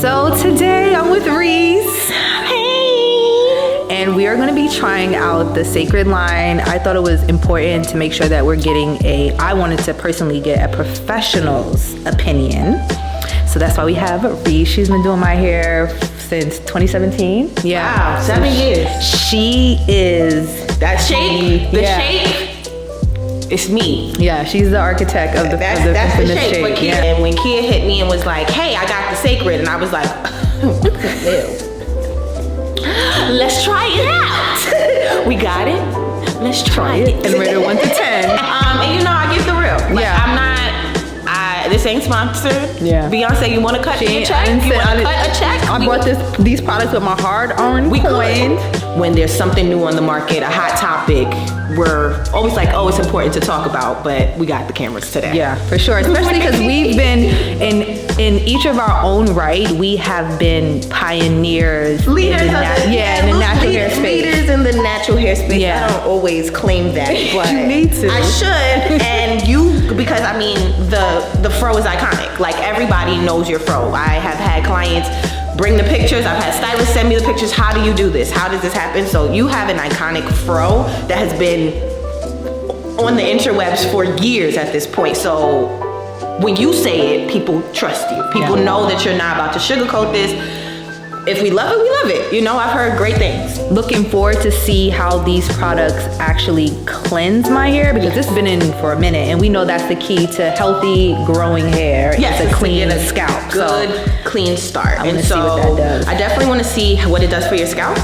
So today I'm with Reece. Hey! And we are going to be trying out the Cecred line. I thought it was important to make sure that we're getting I wanted to personally get a professional's opinion. So that's why we have Reece. She's been doing my hair since 2017. Yeah. Wow, 7 years. She is... That shape, shape, it's me. Yeah, she's the architect of the that's the shape. shape. But Kia, and when Kia hit me and was like, hey, I got the Cecred, and I was like, let's try it out. We got it. Let's try it. And rate it 1 to 10. And you know, I get the real. Like, yeah. I'm not. This ain't sponsored. Yeah. Beyonce, you want to cut me a check? You want to cut a check? I bought these products with my hard-earned coin. When there's something new on the market, a hot topic, we're always like, oh, it's important to talk about, but we got the cameras today. Yeah, for sure. Especially because we've been in each of our own right. We have been pioneers. Leaders in the natural hair space. Leaders in the natural hair space. Yeah. I don't always claim that, but you need to. I should. And you, because I mean, the fro is iconic. Like, everybody knows your fro. I have had clients bring the pictures. I've had stylists send me the pictures. How do you do this? How does this happen? So you have an iconic fro that has been on the interwebs for years at this point. So when you say it, people trust you. People know that you're not about to sugarcoat this. If we love it, we love it. You know, I've heard great things. Looking forward to see how these products actually cleanse my hair, because it's been in for a minute, and we know that's the key to healthy growing hair. Yes, it's a clean scalp. Good, clean start. I want to see what that does. I definitely want to see what it does for your scalp.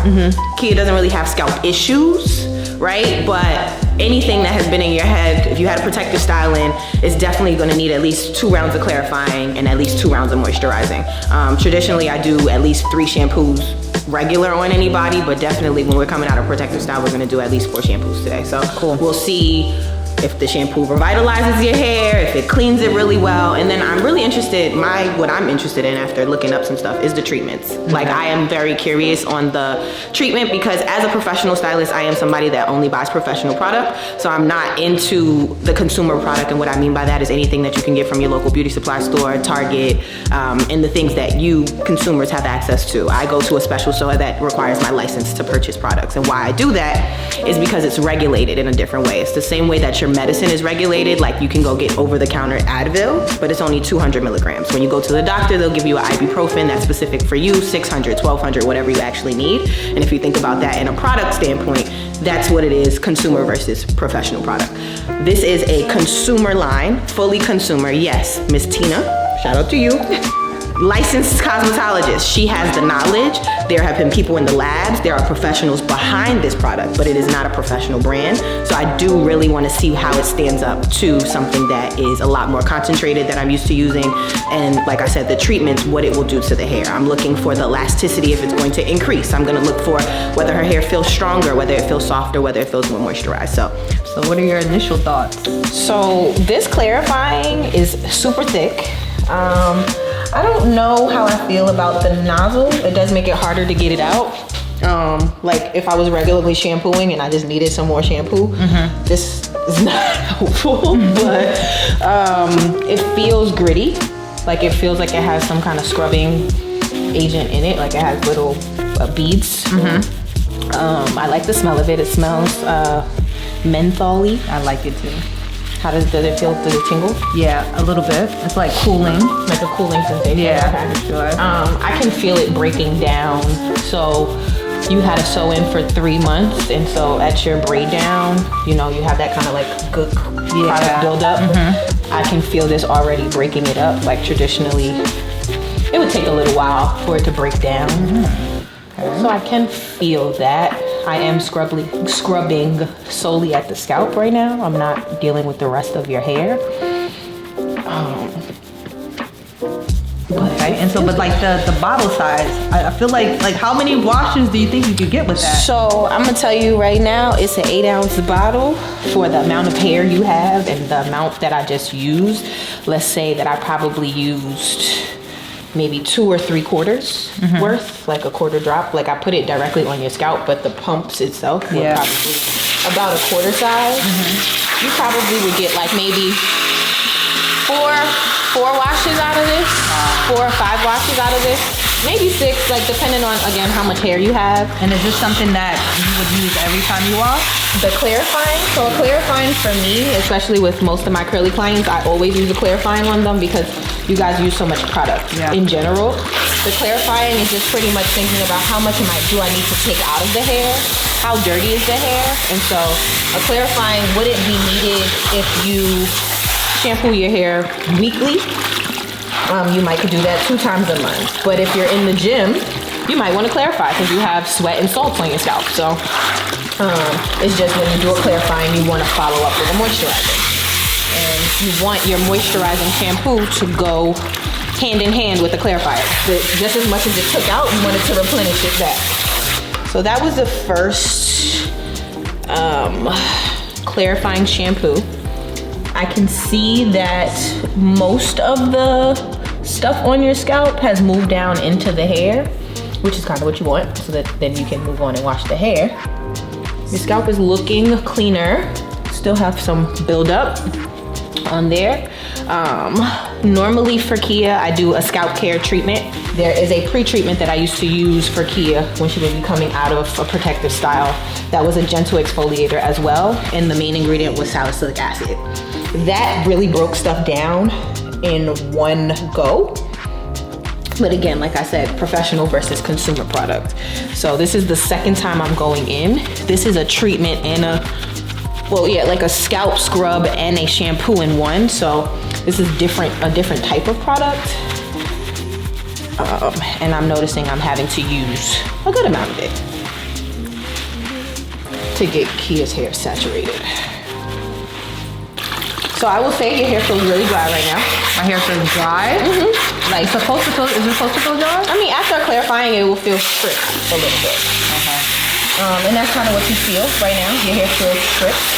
Kia doesn't really have scalp issues, right? But anything that has been in your head, if you had a protective styling, is definitely going to need at least 2 rounds of clarifying and at least 2 rounds of moisturizing. Traditionally, I do at least 3 shampoos regular on anybody, but definitely when we're coming out of protective style, we're going to do at least 4 shampoos today. So cool. We'll see if the shampoo revitalizes your hair, if it cleans it really well. And then I'm really interested, what I'm interested in after looking up some stuff is the treatments. Like, I am very curious on the treatment, because as a professional stylist, I am somebody that only buys professional product. So I'm not into the consumer product. And what I mean by that is anything that you can get from your local beauty supply store, Target, and the things that you consumers have access to. I go to a special store that requires my license to purchase products. And why I do that is because it's regulated in a different way. It's the same way that your medicine is regulated. Like, you can go get over-the-counter Advil, but it's only 200 milligrams. When you go to the doctor, they'll give you an ibuprofen that's specific for you, 600, 1200, whatever you actually need. And if you think about that in a product standpoint, that's what it is, consumer versus professional product. This is a consumer line, fully consumer. Yes, Miss Tina, shout out to you. Licensed cosmetologist. She has the knowledge. There have been people in the labs. There are professionals behind this product, but it is not a professional brand. So I do really want to see how it stands up to something that is a lot more concentrated that I'm used to using. And like I said, the treatments, what it will do to the hair. I'm looking for the elasticity, if it's going to increase. I'm going to look for whether her hair feels stronger, whether it feels softer, whether it feels more moisturized. So what are your initial thoughts? So this clarifying is super thick. I don't know how I feel about the nozzle. It does make it harder to get it out. Like, if I was regularly shampooing and I just needed some more shampoo, this is not helpful, but it feels gritty. Like, it feels like it has some kind of scrubbing agent in it. Like, it has little beads. I like the smell of it. It smells menthol-y. I like it too. Does it feel? Does it tingle? Yeah, a little bit. It's like cooling. Like a cooling sensation. Yeah, for sure. I can feel it breaking down. So you had to sew in for 3 months, and so at your braid down, you know, you have that kind of like good product buildup. I can feel this already breaking it up. Like, traditionally, it would take a little while for it to break down. So I can feel that. I am scrubbing solely at the scalp right now. I'm not dealing with the rest of your hair. But like the bottle size, I feel like how many washes do you think you could get with that? So I'm gonna tell you right now, it's an 8-ounce bottle for the amount of hair you have and the amount that I just used. Let's say that I probably used maybe 2 or 3/4 worth, like a quarter drop. Like, I put it directly on your scalp, but the pumps itself were probably about a quarter size. You probably would get like maybe 4 4 washes out of this, 4 or 5 washes out of this, maybe 6, like depending on, again, how much hair you have. And is this something that you would use every time you wash? The clarifying, so a clarifying for me, especially with most of my curly clients, I always use a clarifying on them because you guys use so much product in general. The clarifying is just pretty much thinking about how much do I need to take out of the hair? How dirty is the hair? And so a clarifying wouldn't be needed if you shampoo your hair weekly. You might could do that 2 times a month. But if you're in the gym, you might want to clarify because you have sweat and salts on your scalp. So it's just when you do a clarifying, you want to follow up with a moisturizer. And you want your moisturizing shampoo to go hand in hand with the clarifier. Just as much as it took out, you want it to replenish it back. So that was the first clarifying shampoo. I can see that most of the stuff on your scalp has moved down into the hair, which is kind of what you want, so that then you can move on and wash the hair. Your scalp is looking cleaner. Still have some buildup on there. Normally for Kia, I do a scalp care treatment. There is a pre-treatment that I used to use for Kia when she was coming out of a protective style. That was a gentle exfoliator as well, and the main ingredient was salicylic acid. That really broke stuff down in one go. But again, like I said, professional versus consumer product. So this is the second time I'm going in. This is a treatment and like a scalp scrub and a shampoo in one. So this is a different type of product. And I'm noticing I'm having to use a good amount of it to get Kia's hair saturated. So I will say your hair feels really dry right now. My hair feels dry? Like, is it supposed to feel dry? I mean, after clarifying, it will feel stripped a little bit. And that's kind of what you feel right now. Your hair feels stripped.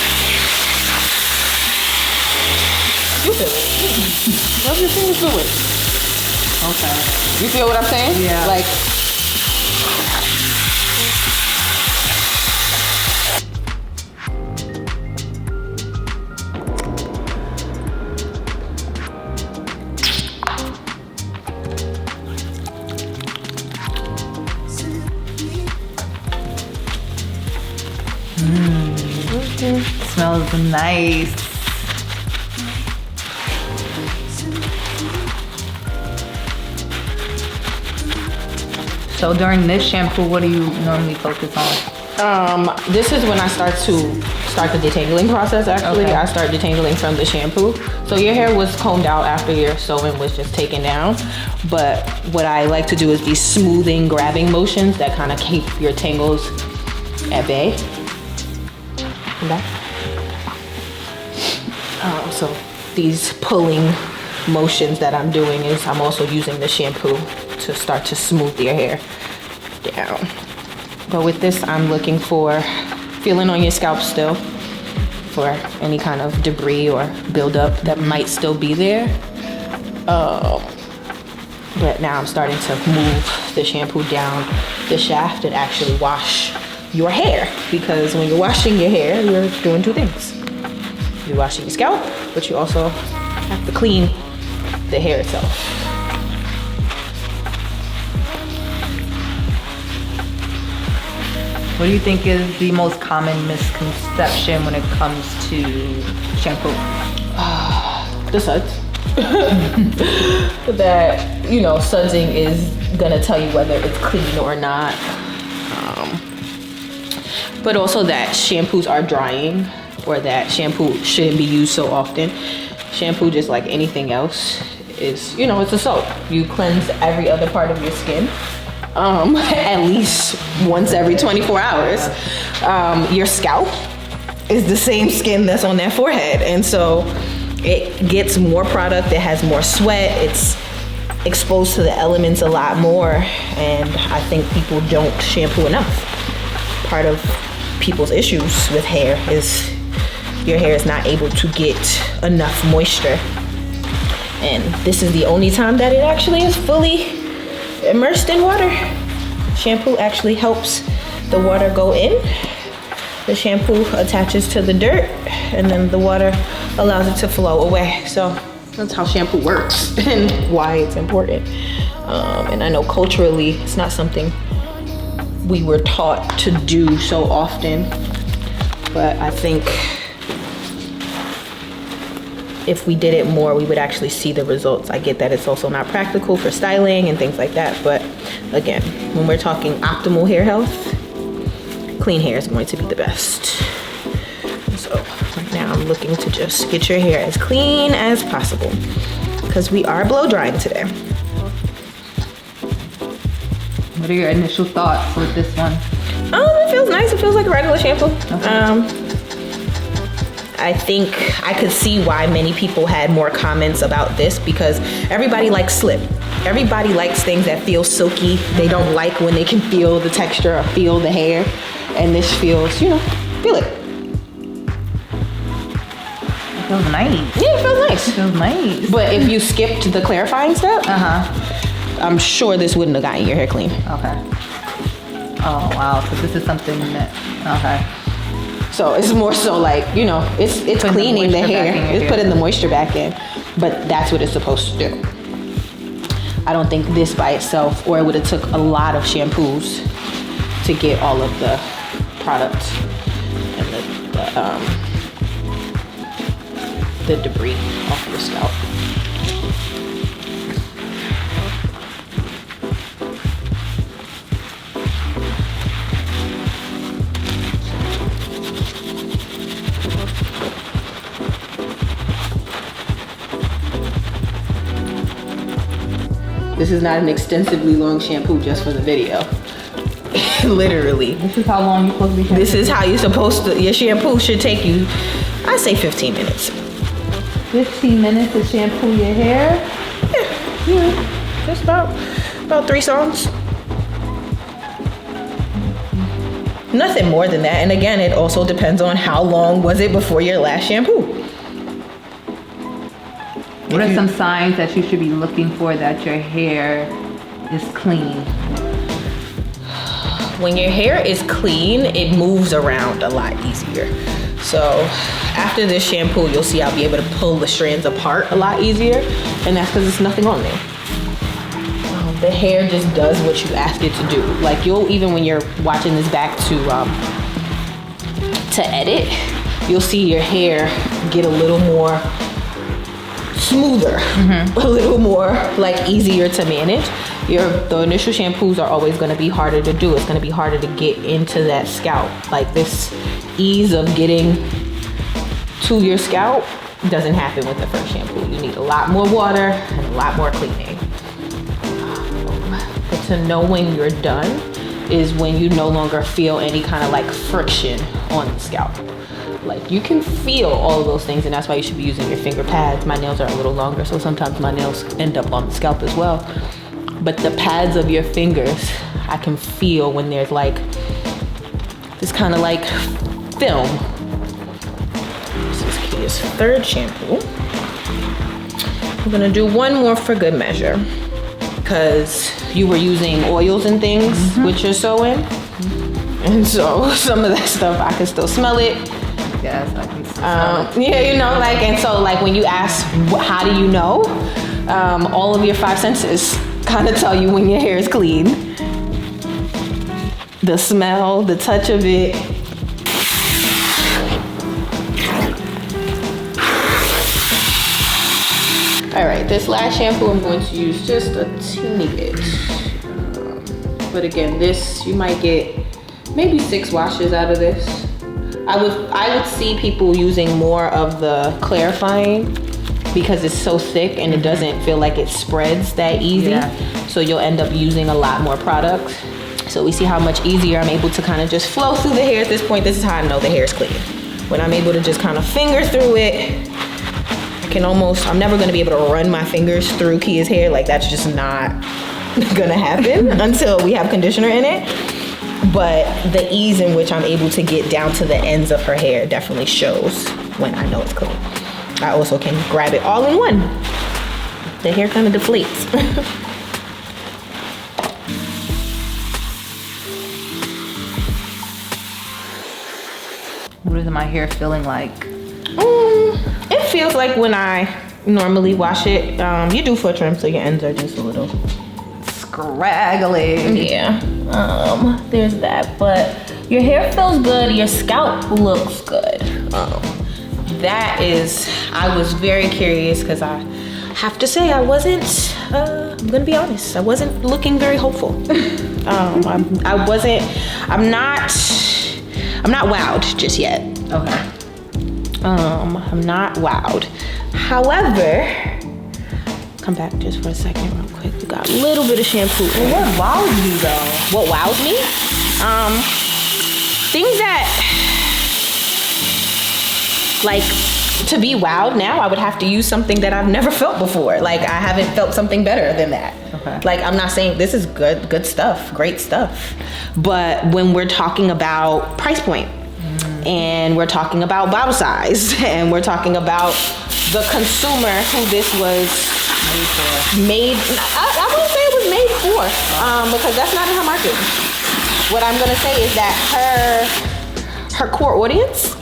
You feel it. Rub your fingers through it. Okay. You feel what I'm saying? Yeah. Like, Smells nice. So during this shampoo, what do you normally focus on? this is when I start the detangling process. Actually, I start detangling from the shampoo. So your hair was combed out after your sewing was just taken down. But what I like to do is these smoothing, grabbing motions that kind of keep your tangles at bay. So these pulling motions that I'm doing is I'm also using the shampoo to start to smooth your hair down. But with this, I'm looking for feeling on your scalp still for any kind of debris or buildup that might still be there. But now I'm starting to move the shampoo down the shaft and actually wash your hair, because when you're washing your hair, you're doing 2 things. You're washing your scalp, but you also have to clean the hair itself. What do you think is the most common misconception when it comes to shampoo? The suds. That, you know, sudsing is gonna tell you whether it's clean or not. But also that shampoos are drying, or that shampoo shouldn't be used so often. Shampoo, just like anything else, is, you know, it's a soap. You cleanse every other part of your skin. At least once every 24 hours. Your scalp is the same skin that's on that forehead. And so it gets more product, it has more sweat, it's exposed to the elements a lot more. And I think people don't shampoo enough. Part of people's issues with hair is your hair is not able to get enough moisture. And this is the only time that it actually is fully immersed in water. Shampoo actually helps the water go in. The shampoo attaches to the dirt, and then the water allows it to flow away. So That's how shampoo works and why it's important. And I know culturally, it's not something we were taught to do so often, but I think if we did it more, we would actually see the results. I get that it's also not practical for styling and things like that, but again, when we're talking optimal hair health, clean hair is going to be the best. So right now I'm looking to just get your hair as clean as possible because we are blow drying today. What are your initial thoughts with this one? It feels nice. It feels like a regular shampoo. Okay. I think I could see why many people had more comments about this because everybody likes slip. Everybody likes things that feel silky. They don't like when they can feel the texture or feel the hair. And this feels, you know, feel it. It feels nice. Yeah, it feels nice. It feels nice. But if you skipped the clarifying step, I'm sure this wouldn't have gotten your hair clean. Okay. Oh, wow. So this is something that, okay. So it's more so like, you know, it's cleaning the hair. It's putting the moisture back in. But that's what it's supposed to do. I don't think this by itself, or it would have took a lot of shampoos to get all of the product and the debris off your scalp. This is not an extensively long shampoo just for the video. Literally. This is how long you're supposed to be shampooing? This is how you're supposed to, your shampoo should take you, I say 15 minutes. 15 minutes to shampoo your hair? Yeah, just about 3 songs. Nothing more than that. And again, it also depends on how long was it before your last shampoo. What are some signs that you should be looking for that your hair is clean? When your hair is clean, it moves around a lot easier. So after this shampoo, you'll see I'll be able to pull the strands apart a lot easier. And that's because there's nothing on there. The hair just does what you ask it to do. Like you'll, even when you're watching this back to edit, you'll see your hair get a little more smoother, a little more like easier to manage. The initial shampoos are always going to be harder to do. It's going to be harder to get into that scalp. Like this ease of getting to your scalp doesn't happen with the first shampoo. You need a lot more water and a lot more cleaning. But to know when you're done is when you no longer feel any kind of like friction on the scalp. Like you can feel all of those things, and that's why you should be using your finger pads. My nails are a little longer, so sometimes my nails end up on the scalp as well. But the pads of your fingers, I can feel when there's like this kind of like film. This is Kia's third shampoo. I'm gonna do one more for good measure because you were using oils and things with your sewing. And so some of that stuff, I can still smell it. Yes, I can smell it. Yeah, you know, like, and so like when you ask, how do you know? All of your 5 senses kind of tell you when your hair is clean. The smell, the touch of it. All right, this last shampoo I'm going to use just a teeny bit. But again, this, you might get maybe 6 washes out of this. I would see people using more of the clarifying because it's so thick and it doesn't feel like it spreads that easy. Yeah. So you'll end up using a lot more product. So we see how much easier I'm able to kind of just flow through the hair at this point. This is how I know the hair is clean. When I'm able to just kind of finger through it, I can almost, I'm never gonna be able to run my fingers through Kia's hair. Like that's just not gonna happen until we have conditioner in it. But the ease in which I'm able to get down to the ends of her hair definitely shows when I know it's clean. I also can grab it all in one. The hair kind of deflates. What is my hair feeling like? It feels like when I normally wash it. You do foot trim, so your ends are just a little scraggly. Yeah. There's that. But your hair feels good. Your scalp looks good. That is. I was very curious because I have to say I wasn't. I'm gonna be honest. I wasn't looking very hopeful. I wasn't. I'm not wowed just yet. Okay. I'm not wowed. However, come back just for a second real quick. We got a little bit of shampoo. Well, what wowed you though? What wowed me? Things that, like, to be wowed now, I would have to use something that I've never felt before. Like, I haven't felt something better than that. Okay. Like, I'm not saying this is good stuff, great stuff. But when we're talking about price point, and we're talking about bottle size, and we're talking about the consumer who this was made for. I wouldn't say it was made for, because that's not in her market. What I'm gonna say is that her core audience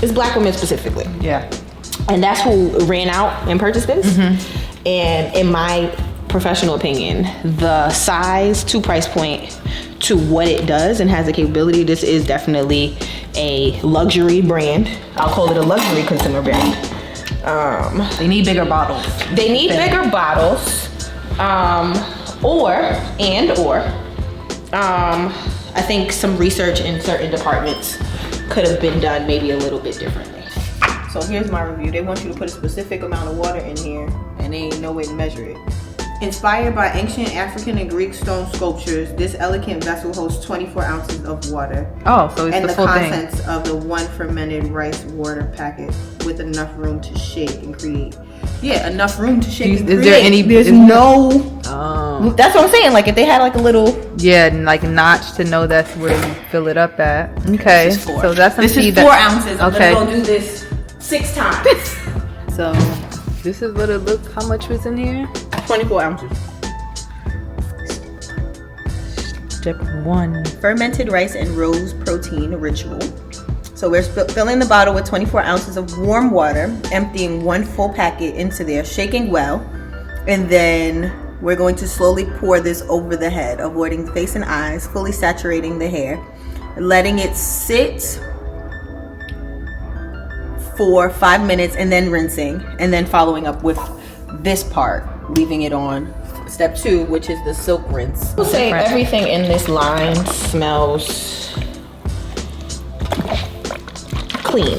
is Black women specifically. Yeah. And that's who ran out and purchased this. And in my professional opinion, the size to price point to what it does and has the capability, this is definitely a luxury brand. I'll call it a luxury consumer brand. They need bigger bottles. They need bigger bottles. I think some research in certain departments could have been done maybe a little bit differently. So here's my review. They want you to put a specific amount of water in here, and they ain't no way to measure it. Inspired by ancient African and Greek stone sculptures, this elegant vessel holds 24 ounces of water. Oh, so it's and the the full thing. contents of the one fermented rice water packet with enough room to shake and create. Yeah, enough room to shake and create. Is there any? There's no. Oh. That's what I'm saying. Like if they had like a little. Yeah, like notch to know that's where you fill it up at. Okay, so that's some This is 4 ounces. I'm okay. gonna go do this 6 times. So this is what it looks. How much was in here? 24 ounces. Step 1. Fermented rice and rose protein ritual. So we're filling the bottle with 24 ounces of warm water, emptying 1 full packet into there, shaking well, and then we're going to slowly pour this over the head, avoiding the face and eyes, fully saturating the hair, letting it sit for 5 minutes and then rinsing, and then following up with this part, leaving it on step 2, which is the silk rinse. I will say everything in this line smells clean.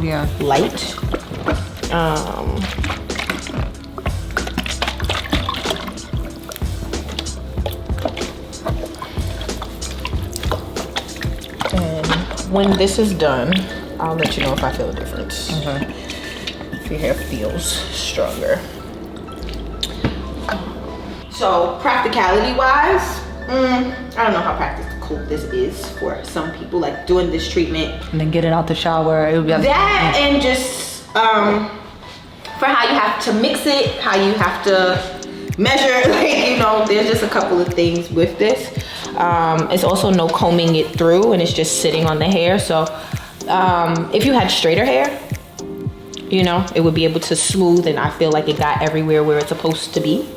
Yeah. Light. And when this is done, I'll let you know if I feel a difference. Okay. If your hair feels stronger. So practicality wise, I don't know how practical this is for some people, like doing this treatment And then get it out the shower. It would be that, and just for how you have to mix it, how you have to measure, like, you know, there's just a couple of things with this. It's also no combing it through, and it's just sitting on the hair. So if you had straighter hair, you know, it would be able to smooth, and I feel like it got everywhere where it's supposed to be.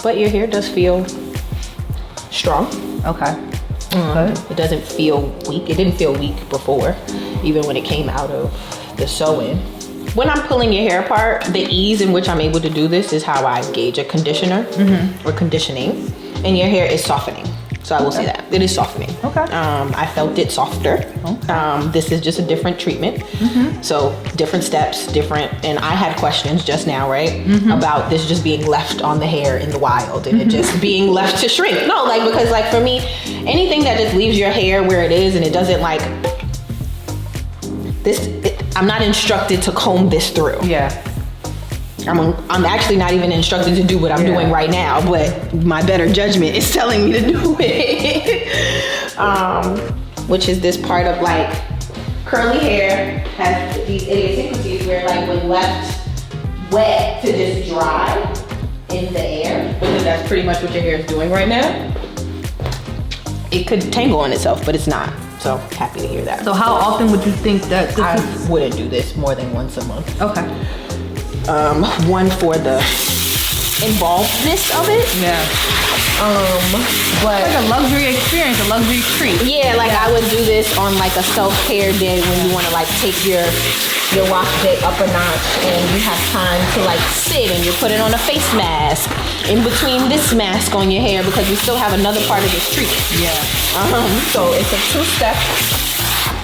But your hair does feel strong. Okay. It doesn't feel weak. It didn't feel weak before, even when it came out of the sew-in. When I'm pulling your hair apart, the ease in which I'm able to do this is how I gauge a conditioner or conditioning, and your hair is softening. So I will say that it is softening. Okay. I felt it softer. Okay. This is just a different treatment. So different steps, different. And I had questions just now, right, about this just being left on the hair in the wild and it just being left to shrink. No, like, because like for me, anything that just leaves your hair where it is and it doesn't like this, I'm not instructed to comb this through. Yeah. I'm actually not even instructed to do what I'm doing right now, but my better judgment is telling me to do it. Which is this part of like curly hair has these idiosyncrasies where like when left wet to just dry in the air, because that's pretty much what your hair is doing right now, it could tangle on itself, but it's not. So happy to hear that. So how often would you think that I wouldn't do this more than once a month. Okay. One for the involvedness of it. Yeah. But Like a luxury experience, a luxury treat. yeah, like I would do this on like a self-care day when you want to like take your wash day up a notch and you have time to like sit and you put it on a face mask in between this mask on your hair because you still have another part of this treatment. Yeah. So it's a 2-step.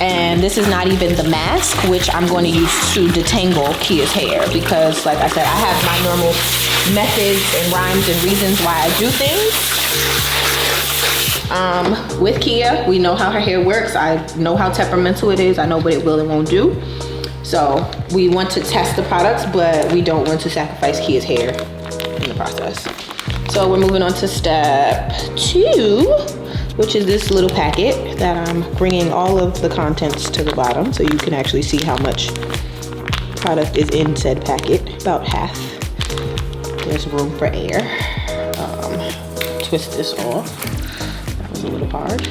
And this is not even the mask, which I'm going to use to detangle Kia's hair because, like I said, I have my normal methods and rhymes and reasons why I do things. With Kia, we know how her hair works. I know how temperamental it is. I know what it will and won't do. So we want to test the products, but we don't want to sacrifice Kia's hair in the process. So we're moving on to step 2. Which is this little packet that I'm bringing all of the contents to the bottom so you can actually see how much product is in said packet, about half. There's room for air. Twist this off. That was a little hard.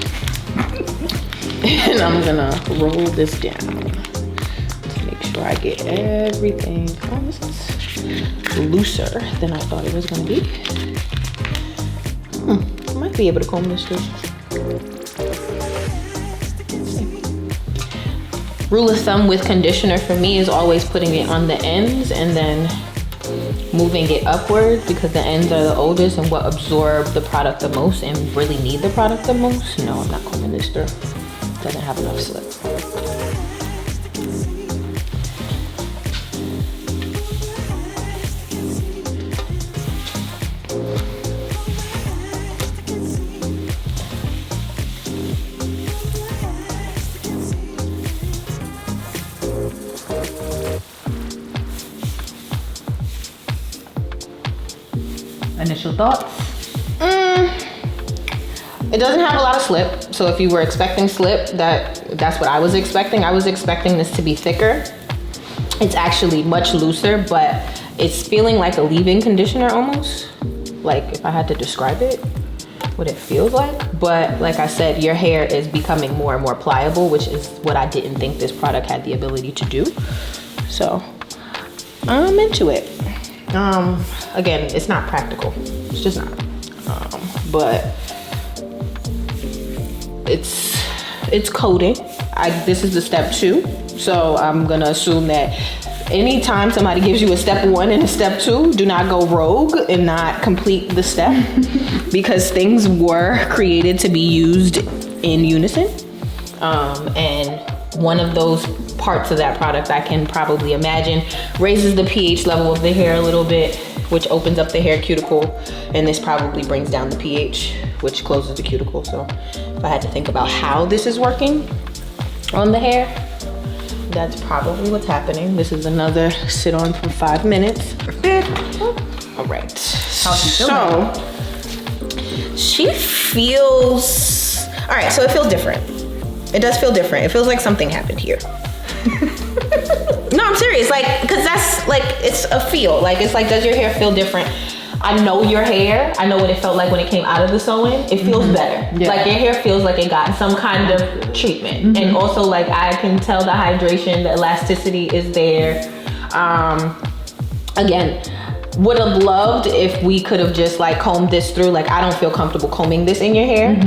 And I'm gonna roll this down to make sure I get everything. Oh, this is looser than I thought it was gonna be. I might be able to comb this through. Rule of thumb with conditioner for me is always putting it on the ends and then moving it upward because the ends are the oldest and what absorb the product the most and really need the product the most. No, I'm not combing this through. Doesn't have enough slip. Initial thoughts? It doesn't have a lot of slip. So if you were expecting slip, that's what I was expecting. I was expecting this to be thicker. It's actually much looser, but it's feeling like a leave-in conditioner almost. Like if I had to describe it, what it feels like. But like I said, your hair is becoming more and more pliable, which is what I didn't think this product had the ability to do. So I'm into it. Again, it's not practical. It's just not. But it's coating. This is the step 2. So I'm gonna assume that anytime somebody gives you a step 1 and a step 2, do not go rogue and not complete the step because things were created to be used in unison. And one of those parts of that product I can probably imagine raises the pH level of the hair a little bit, which opens up the hair cuticle, and this probably brings down the pH, which closes the cuticle. So if I had to think about how this is working on the hair, that's probably what's happening. This is another sit on for 5 minutes. All right. How's she feeling? So she feels, all right, so it feels different. It does feel different. It feels like something happened here. No, I'm serious. Like, cause that's like, it's a feel. Like, it's like, does your hair feel different? I know your hair. I know what it felt like when it came out of the sewing. It feels better. Yeah. Like your hair feels like it got some kind of treatment. And also like I can tell the hydration, the elasticity is there. Again, would have loved if we could have just like combed this through. Like I don't feel comfortable combing this in your hair.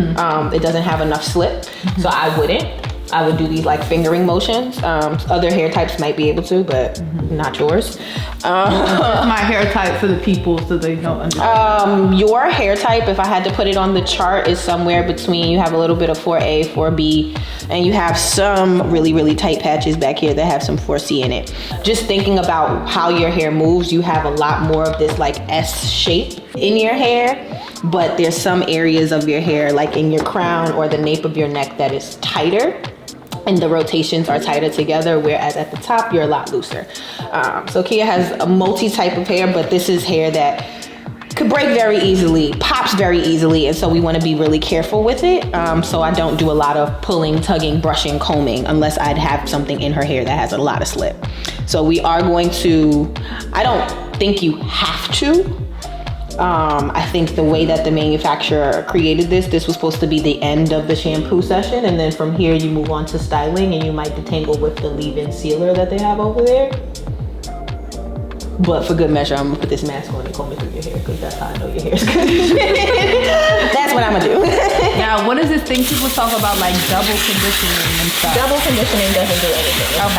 It doesn't have enough slip, so I wouldn't. I would do these like fingering motions. Other hair types might be able to, but not yours. My hair type for the people so they don't understand. Your hair type, if I had to put it on the chart, is somewhere between, you have a little bit of 4A, 4B, and you have some really, really tight patches back here that have some 4C in it. Just thinking about how your hair moves, you have a lot more of this like S shape in your hair, but there's some areas of your hair, like in your crown or the nape of your neck, that is tighter. And the rotations are tighter together, whereas at the top, you're a lot looser. So Kia has a multi-type of hair, but this is hair that could break very easily, pops very easily, and so we want to be really careful with it. So I don't do a lot of pulling, tugging, brushing, combing, unless I'd have something in her hair that has a lot of slip. So we are going to, I don't think you have to I think the way that the manufacturer created this was supposed to be the end of the shampoo session, and then from here you move on to styling, and you might detangle with the leave-in sealer that they have over there. But for good measure, I'm gonna put this mask on and comb it through your hair, because that's how I know your hair is good. That's what I'm gonna do. Now, what is this thing people talk about, like double conditioning and stuff? Double conditioning doesn't do anything. Okay.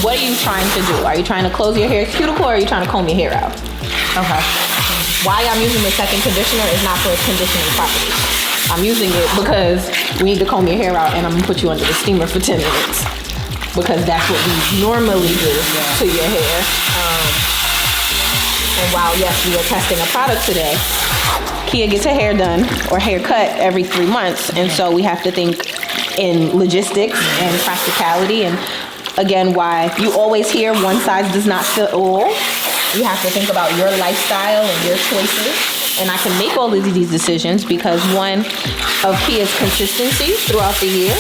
What are you trying to do? Are you trying to close your hair cuticle, or are you trying to comb your hair out? Okay. Why I'm using the second conditioner is not for its conditioning properties. I'm using it because we need to comb your hair out, and I'm gonna put you under the steamer for 10 minutes. Because that's what we normally do to your hair. And while, yes, we are testing a product today, Kia gets her hair done or hair cut every 3 months. And so we have to think in logistics and practicality. And again, why you always hear one size does not fit all. You have to think about your lifestyle and your choices. And I can make all of these decisions because one of Kia's consistency throughout the year.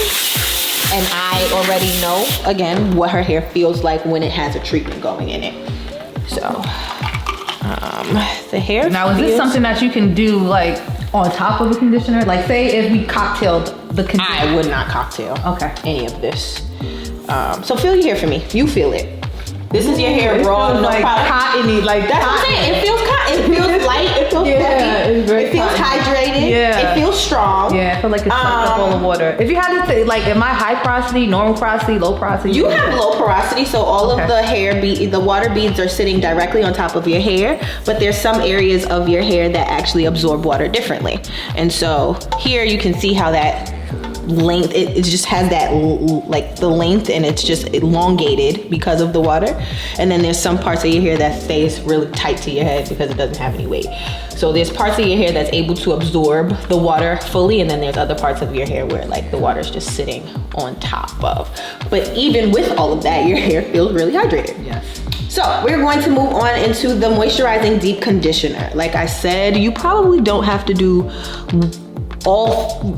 And I already know, again, what her hair feels like when it has a treatment going in it. So, the hair. Now, is this something that you can do like on top of a conditioner? Like, say if we cocktailed the conditioner. I would not cocktail any of this. So feel your hair for me. You feel it. This is your hair raw, no like product. cottony, like that's what I'm saying. It feels cotton. It feels light. It feels fluffy. It feels hydrated. Yeah. It feels strong. Yeah, I feel like it's like a bowl of water. If you had to say, like, am I high porosity, normal porosity, low porosity? You have low porosity, so all of the hair the water beads are sitting directly on top of your hair, but there's some areas of your hair that actually absorb water differently. And so here you can see how that length, it just has that like the length, and it's just elongated because of the water. And then there's some parts of your hair that stays really tight to your head because it doesn't have any weight. So there's parts of your hair that's able to absorb the water fully, and then there's other parts of your hair where like the water's just sitting on top of. But even with all of that, your hair feels really hydrated. Yes. So we're going to move on into the moisturizing deep conditioner. Like I said, you probably don't have to do all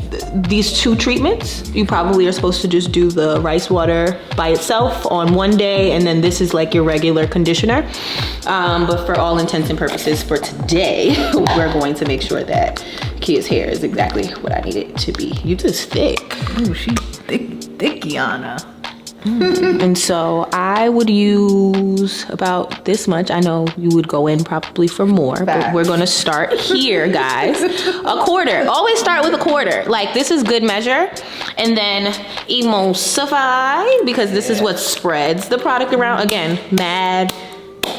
these 2 treatments. You probably are supposed to just do the rice water by itself on one day, and then this is like your regular conditioner. But for all intents and purposes for today, we're going to make sure that Kia's hair is exactly what I need it to be. You just thick. Ooh, she's thick, Yana. And so I would use about this much. I know you would go in probably for more, but we're gonna start here, guys. A quarter. Always start with a quarter. Like, this is good measure. And then emulsify, because this is what spreads the product around. Again, mad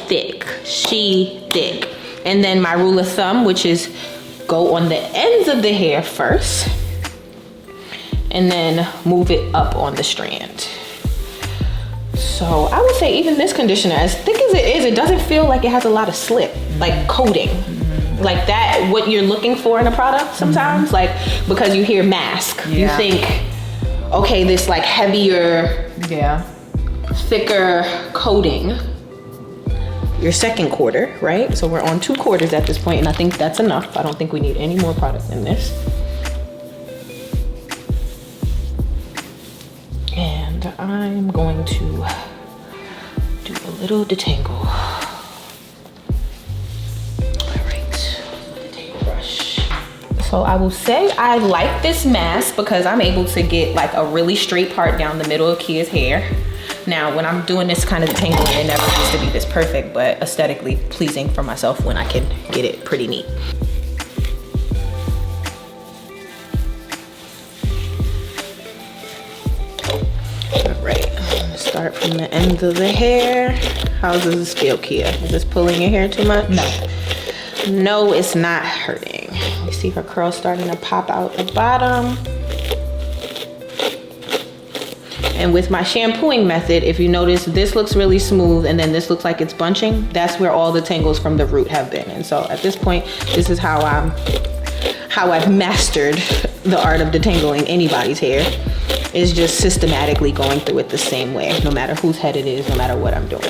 thick. She thick. And then my rule of thumb, which is go on the ends of the hair first, and then move it up on the strand. So I would say even this conditioner, as thick as it is, it doesn't feel like it has a lot of slip, like coating. Like that, what you're looking for in a product sometimes, like, because you hear mask, you think, okay, this like heavier, thicker coating. Your second quarter, right? So we're on 2 quarters at this point, and I think that's enough. I don't think we need any more product in this. And I'm going to do a little detangle. All right, detangle brush. So I will say I like this mask because I'm able to get like a really straight part down the middle of Kia's hair. Now, when I'm doing this kind of detangling, it never needs to be this perfect, but aesthetically pleasing for myself when I can get it pretty neat. Start from the ends of the hair. How does this feel, Kia? Is this pulling your hair too much? No. No, it's not hurting. You see her curls starting to pop out the bottom. And with my shampooing method, if you notice, this looks really smooth and then this looks like it's bunching. That's where all the tangles from the root have been. And so at this point, this is how I've mastered the art of detangling anybody's hair. Is just systematically going through it the same way, no matter whose head it is, no matter what I'm doing.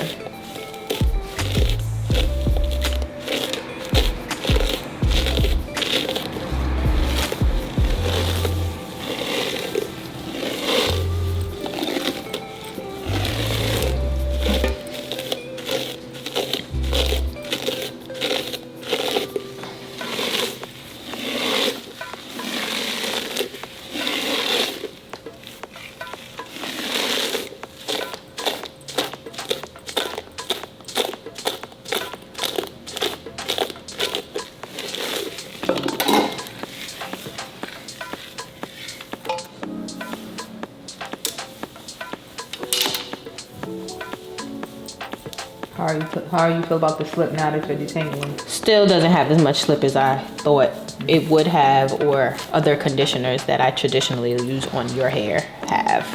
How you feel about the slip now that you're detangling? Still doesn't have as much slip as I thought it would have, or other conditioners that I traditionally use on your hair have,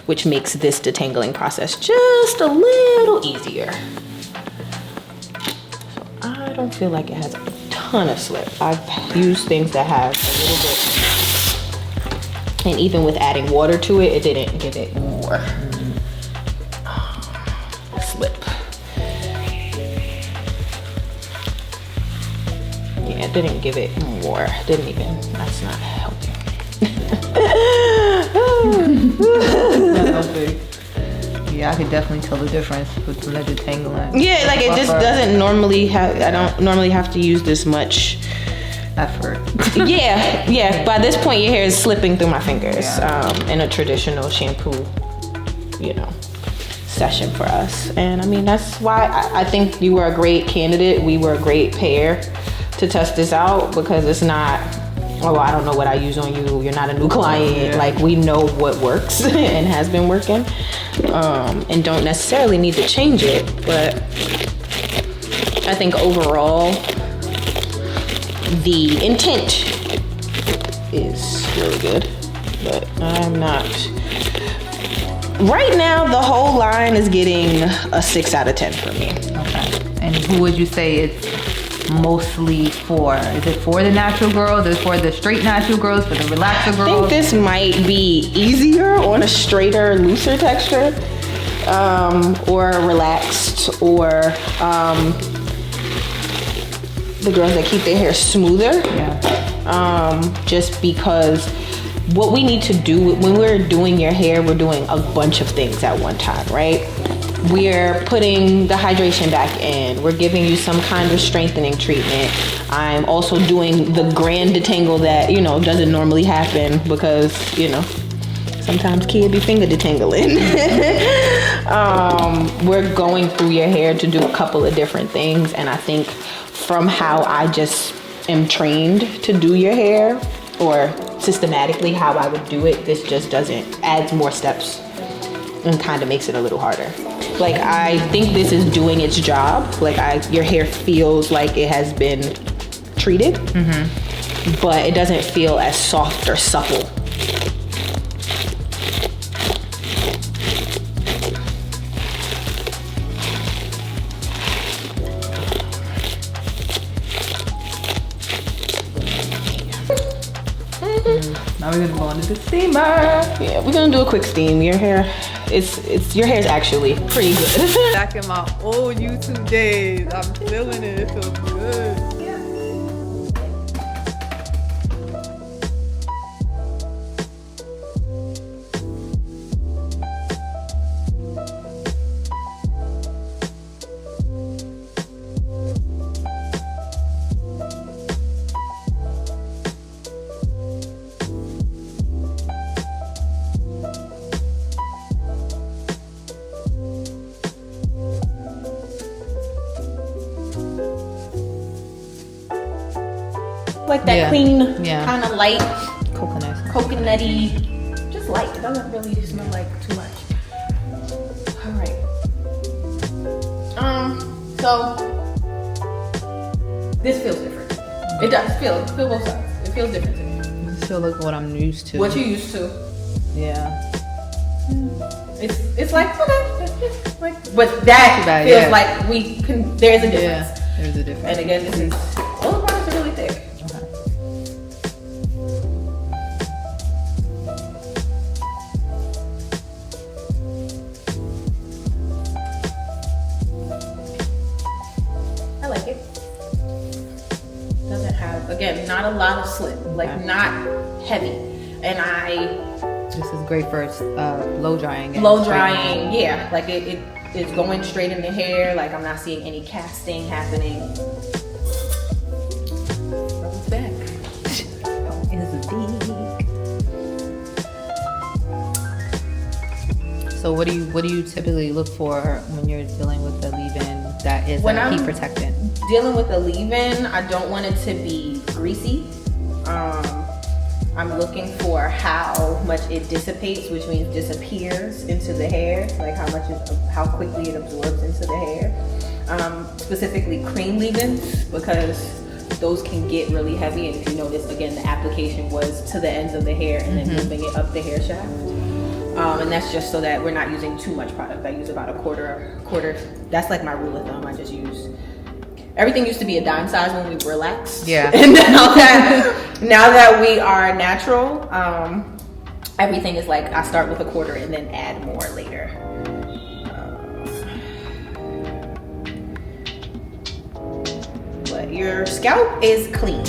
which makes this detangling process just a little easier. So I don't feel like it has a ton of slip. I've used things that have a little bit, and even with adding water to it, it didn't give it more slip. Yeah, it didn't give it more. Didn't even, that's not helping. Yeah, I could definitely tell the difference between the detangling. Yeah, like it just doesn't normally have, I don't normally have to use this much effort. Yeah. By this point, your hair is slipping through my fingers in a traditional shampoo, session for us. And I mean, that's why I think you were a great candidate. We were a great pair to test this out, because it's not, oh, I don't know what I use on you, you're not a new client. Yeah. Like, we know what works and has been working, and don't necessarily need to change it. But I think overall, the intent is really good, but I'm not. Right now, the whole line is getting a 6 out of 10 for me. Okay. And who would you say it's mostly for? Is it for the natural girls? Is it for the straight natural girls? For the relaxer girls? I think this might be easier on a straighter, looser texture, or relaxed, or the girls that keep their hair smoother. Yeah. Just because what we need to do when we're doing your hair, we're doing a bunch of things at one time, right? We're putting the hydration back in. We're giving you some kind of strengthening treatment. I'm also doing the grand detangle that, doesn't normally happen because, sometimes Kia be finger detangling. We're going through your hair to do a couple of different things. And I think from how I just am trained to do your hair, or systematically how I would do it, this just adds more steps and kind of makes it a little harder. Like, I think this is doing its job. Like, your hair feels like it has been treated, but it doesn't feel as soft or supple. Now we're gonna go into the steamer. Yeah, we're gonna do a quick steam. Your hair is actually pretty good. Back in my old YouTube days, I'm feeling it. It feels good. Like that clean, kind of light, coconutty, just light. It doesn't really smell like too much. All right. So this feels different. It does feel both sides. It feels different to me. This feels like what I'm used to. What you used to? Yeah. It's like okay, it's like, but that feels like we can. There's a difference. Yeah, there's a difference. And again, this is all the products are really thick. Again, not a lot of slip, like not heavy. And this is great for blow drying. Blow drying, yeah. Like it is going straight in the hair. Like I'm not seeing any casting happening. Rubber's back. So what do you typically look for when you're dealing with the leave-in that is heat protectant? Dealing with the leave-in, I don't want it to be greasy. I'm looking for how much it dissipates, which means disappears into the hair, like how quickly it absorbs into the hair. Specifically cream leave-ins, because those can get really heavy. And if you notice, again, the application was to the ends of the hair and then moving it up the hair shaft. And that's just so that we're not using too much product. I use about a quarter. That's like my rule of thumb. I just use, everything used to be a dime size when we were relaxed. Yeah. And now that we are natural, everything is like, I start with a quarter and then add more later. But your scalp is clean.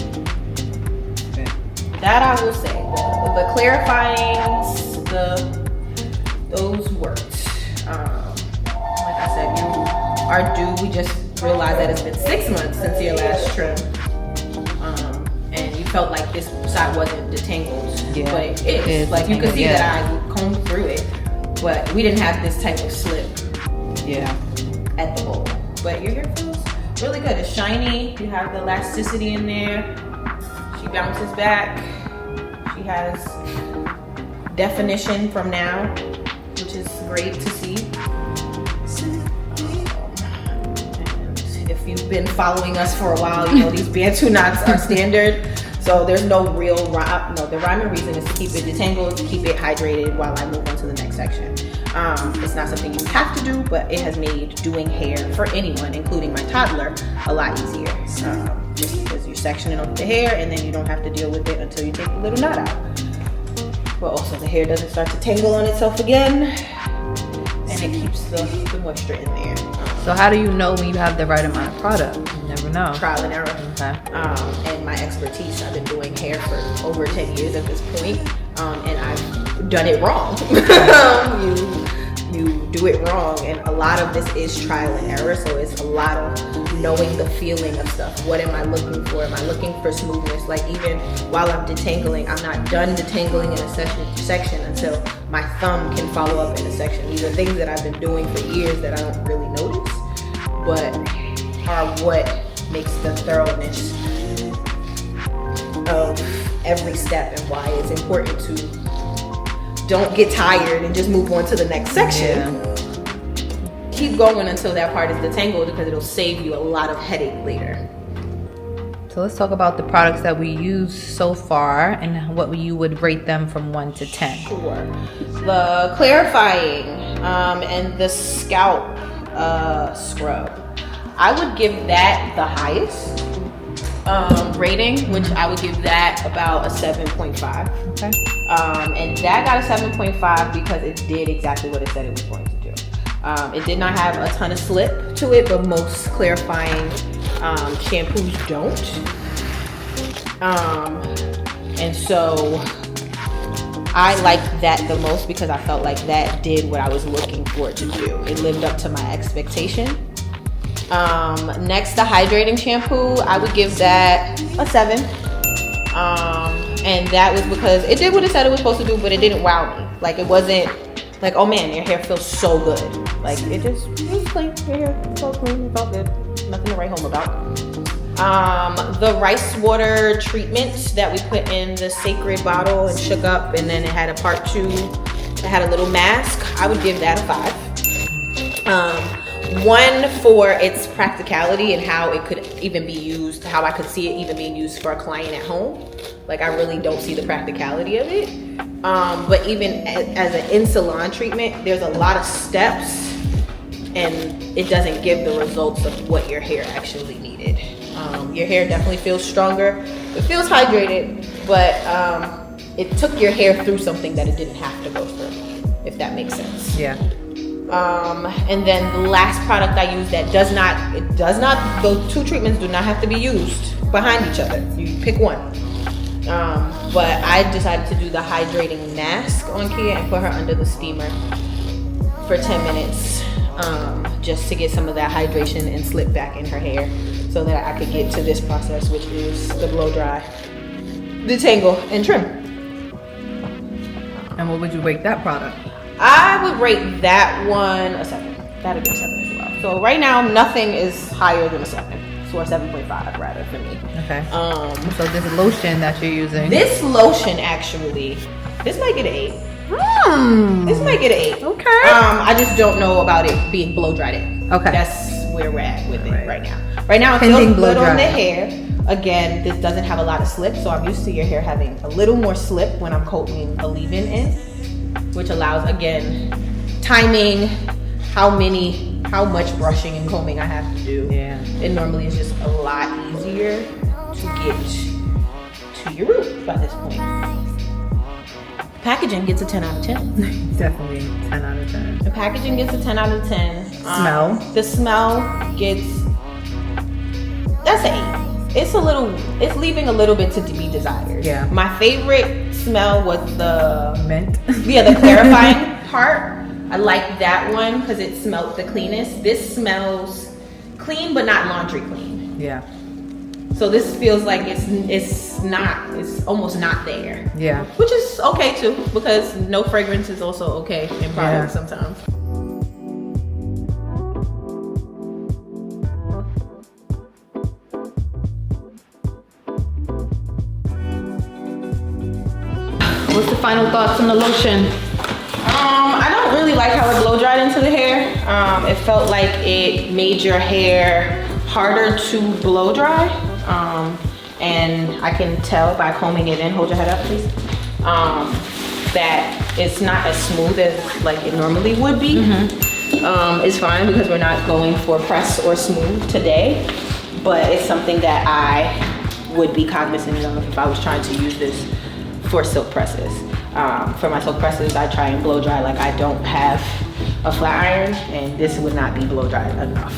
Okay. That I will say. The clarifyings, those worked. Like I said, you are due. We just realized that it's been 6 months since your last trim. And you felt like this side wasn't detangled. Yeah, but it is. Like you could see that I combed through it. But we didn't have this type of slip at the bowl. But your hair feels really good. It's shiny. You have the elasticity in there. She bounces back. She has definition from now, which is great to see. And if you've been following us for a while, you know these Bantu knots are standard. So there's no real rhyme. No, the rhyme and reason is to keep it detangled, to keep it hydrated while I move on to the next section. It's not something you have to do, but it has made doing hair for anyone, including my toddler, a lot easier. Just because you're sectioning off the hair and then you don't have to deal with it until you take the little knot out. But also the hair doesn't start to tangle on itself again, and it keeps the moisture in there. So how do you know when you have the right amount of product? You never know. Trial and error. Okay. And my expertise. I've been doing hair for over 10 years at this point, and I've done it wrong. You do it wrong, and a lot of this is trial and error. So it's a lot of knowing the feeling of stuff. What am I looking for? Am I looking for smoothness? Like even while I'm detangling, I'm not done detangling in a section until my thumb can follow up in a section. These are things that I've been doing for years that I don't really notice, but are what makes the thoroughness of every step and why it's important to don't get tired and just move on to the next section. Yeah. Keep going until that part is detangled, because it'll save you a lot of headache later. So let's talk about the products that we use so far and what you would rate them from 1 to 10. Sure. The clarifying and the scalp scrub, I would give that the highest rating, which I would give that about a 7.5. Okay. And that got a 7.5 because it did exactly what it said it was going to do. It did not have a ton of slip to it, but most clarifying shampoos don't. And so I liked that the most because I felt like that did what I was looking for it to do. It lived up to my expectation. Next, the hydrating shampoo, I would give that a 7. And that was because it did what it said it was supposed to do, but it didn't wow me. Like it wasn't like, oh man, your hair feels so good. Like it was clean. Your hair felt clean. It felt good. Nothing to write home about. The rice water treatment that we put in the Cecred bottle and shook up, and then it had a part 2. It had a little mask. I would give that a 5. 1 for its practicality and how it could even be used, how I could see it even being used for a client at home. Like I really don't see the practicality of it. But even as an in-salon treatment, there's a lot of steps and it doesn't give the results of what your hair actually needed. Your hair definitely feels stronger. It feels hydrated, but it took your hair through something that it didn't have to go through, if that makes sense. Yeah. And then the last product I use that does not, those 2 treatments do not have to be used behind each other. You pick one. But I decided to do the hydrating mask on Kia and put her under the steamer for 10 minutes, just to get some of that hydration and slip back in her hair so that I could get to this process, which is the blow dry, detangle, and trim. And what would you rate that product? I would rate that one a 7. That'd be a 7 as well. So right now, nothing is higher than a 7. or 7.5 rather for me. Okay. So this lotion that you're using. This lotion actually, this might get an 8. This might get an 8. Okay. I just don't know about it being blow dried in. Okay. That's where we're at with it right now. Right now it feels good on the hair. Again, this doesn't have a lot of slip, so I'm used to your hair having a little more slip when I'm coating a leave-in in, which allows, again, timing, how much brushing and combing I have to do. Yeah. It normally is just a lot easier to get to your root by this point. Packaging gets a 10 out of 10. Definitely 10 out of 10. The packaging gets a 10 out of 10. Smell? The smell gets, that's an 8. It's leaving a little bit to be desired. Yeah. My favorite smell was the mint. Yeah, the clarifying part. I like that one because it smelled the cleanest. This smells clean, but not laundry clean. Yeah. So this feels like it's almost not there. Yeah. Which is okay too, because no fragrance is also okay in products sometimes. What's the final thoughts on the lotion? I don't really like how it blow dried into the hair. It felt like it made your hair harder to blow dry. And I can tell by combing it in, hold your head up please, that it's not as smooth as like it normally would be. It's fine because we're not going for press or smooth today, but it's something that I would be cognizant of if I was trying to use this for silk presses. For my silk presses, I try and blow dry like I don't have a flat iron, and this would not be blow dried enough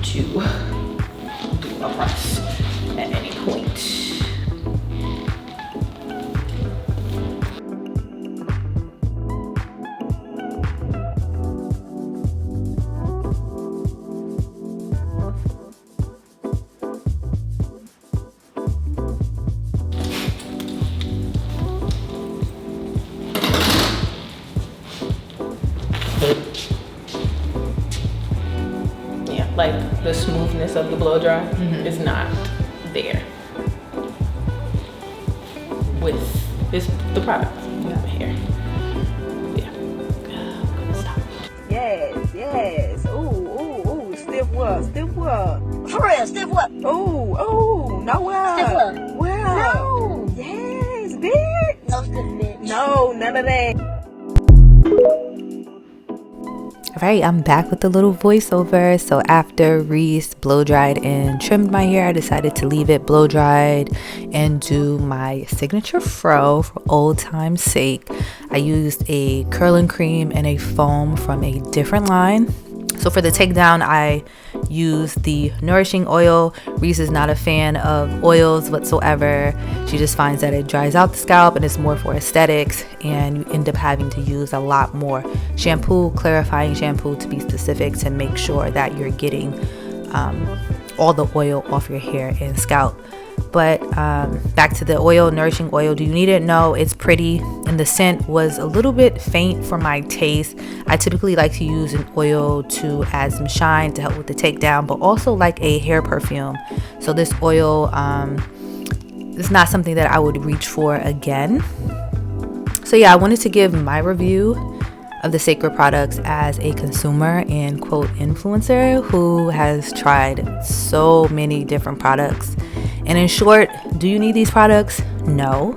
to do a press at any point. Yeah, like the smoothness of the blow dry is not there with the product here. Yeah. Stop. Yes. Ooh. Stiff what? For real, stiff what? Ooh. No what? Stiff what? Well. No. Yes, beard. No stiff bitch. No, none of that. Alright, I'm back with a little voiceover. So after Reece blow dried and trimmed my hair, I decided to leave it blow dried and do my signature fro for old time's sake. I used a curling cream and a foam from a different line. So for the takedown, I used the nourishing oil. Reece is not a fan of oils whatsoever. She just finds that it dries out the scalp and it's more for aesthetics, and you end up having to use a lot more shampoo, clarifying shampoo to be specific, to make sure that you're getting all the oil off your hair and scalp. But back to the oil, nourishing oil. Do you need it? No, it's pretty, and the scent was a little bit faint for my taste. I typically like to use an oil to add some shine to help with the takedown, but also like a hair perfume. So this oil is not something that I would reach for again. So yeah, I wanted to give my review of the Cecred products as a consumer and quote influencer who has tried so many different products. And in short, do you need these products? No,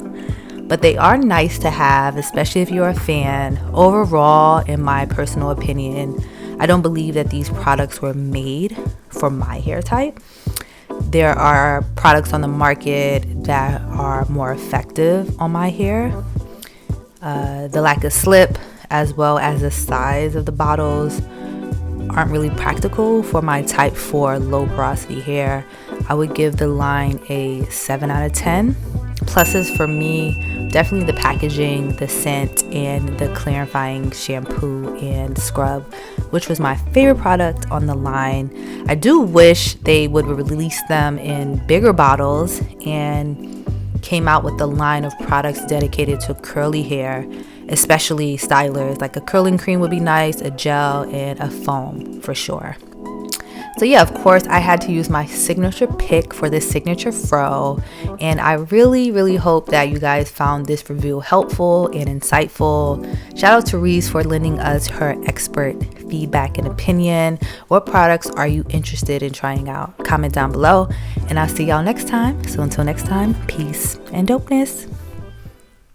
but they are nice to have, especially if you're a fan. Overall, in my personal opinion, I don't believe that these products were made for my hair type. There are products on the market that are more effective on my hair. The lack of slip, as well as the size of the bottles, aren't really practical for my type 4 low porosity hair. I would give the line a 7 out of 10. Pluses for me, definitely the packaging, the scent, and the clarifying shampoo and scrub, which was my favorite product on the line. I do wish they would release them in bigger bottles and came out with a line of products dedicated to curly hair, especially Stylist. Like a curling cream would be nice, a gel, and a foam for sure. So yeah, of course, I had to use my signature pick for this signature fro, and I really hope that you guys found this review helpful and insightful. Shout out to Reece for lending us her expert feedback and opinion. What products are you interested in trying out? Comment down below, and I'll see y'all next time. So until next time, peace and dopeness.